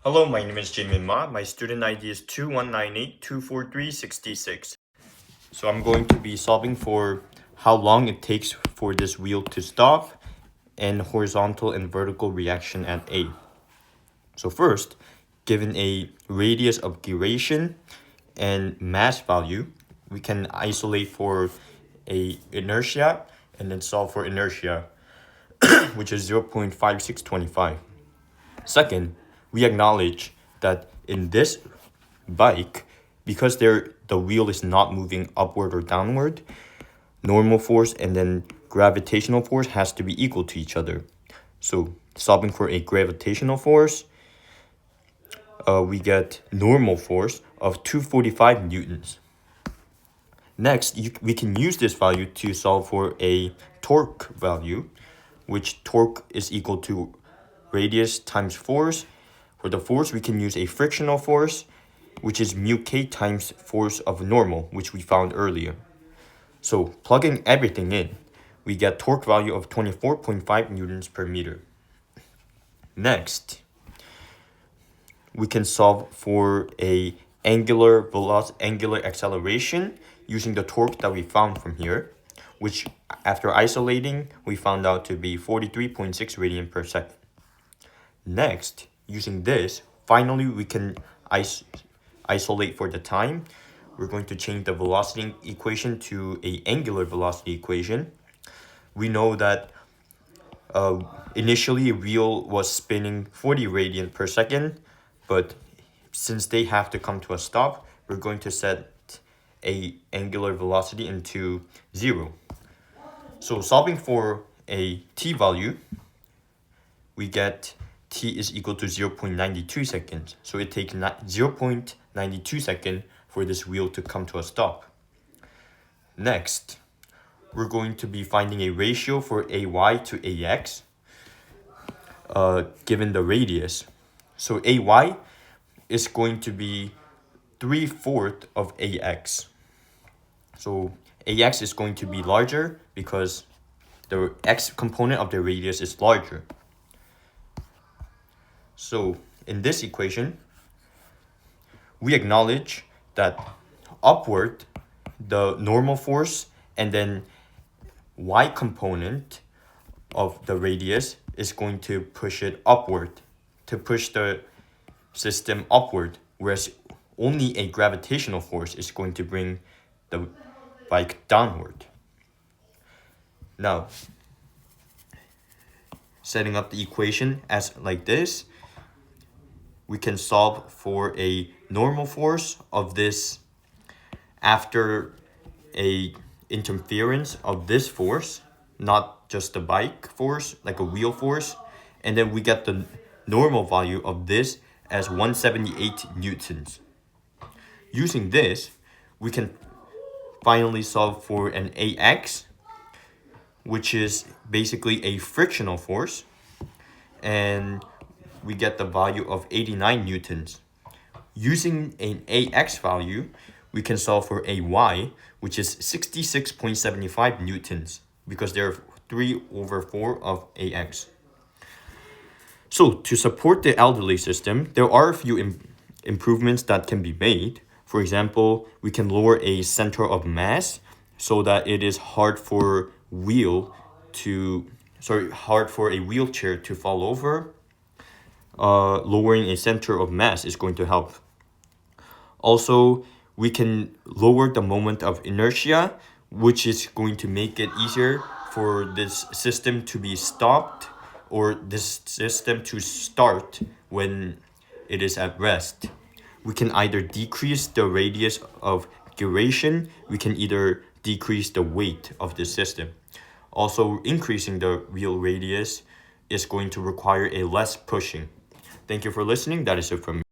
Hello, my name is Jamin Ma. My student ID is 219824366. So I'm going to be solving for how long it takes for this wheel to stop and horizontal and vertical reaction at A. So first, given a radius of gyration and mass value, we can isolate for a inertia and then solve for inertia, which is 0.5625. Second, we acknowledge that in this bike, because the wheel is not moving upward or downward, normal force and then gravitational force has to be equal to each other. So solving for a gravitational force, we get normal force of 245 newtons. Next, we can use this value to solve for a torque value, which torque is equal to radius times force. For the force, we can use a frictional force, which is mu k times force of normal, which we found earlier. So plugging everything in, we get torque value of 24.5 newtons per meter. Next, we can solve for a angular acceleration using the torque that we found from here, which after isolating, we found out to be 43.6 radian per second. Next, using this, finally we can isolate for the time. We're going to change the velocity equation to a angular velocity equation. We know that initially a wheel was spinning 40 radian per second, but since they have to come to a stop, we're going to set a angular velocity into 0. So solving for a t value, we get t is equal to 0.92 seconds. So it takes 0.92 seconds for this wheel to come to a stop. Next, we're going to be finding a ratio for ay to ax, given the radius. So ay is going to be 3/4 of ax. So ax is going to be larger because the x component of the radius is larger. So in this equation, we acknowledge that upward, the normal force and then y component of the radius is going to push it upward, to push the system upward, whereas only a gravitational force is going to bring the bike downward. Now, setting up the equation as like this, we can solve for a normal force of this after a interference of this force, not just the bike force, like a wheel force, and then we get the normal value of this as 178 newtons. Using this, we can finally solve for an ax, which is basically a frictional force, and we get the value of 89 newtons. Using an ax value, we can solve for ay, which is 66.75 newtons, because there are 3/4 of ax. So to support the elderly system, there are a few improvements that can be made. For example, we can lower a center of mass so that it is hard for a wheelchair to fall over. Lowering a center of mass is going to help. Also, we can lower the moment of inertia, which is going to make it easier for this system to be stopped or this system to start when it is at rest. We can either decrease the radius of gyration, we can either decrease the weight of the system. Also, increasing the wheel radius is going to require a less pushing. Thank you for listening. That is it from me.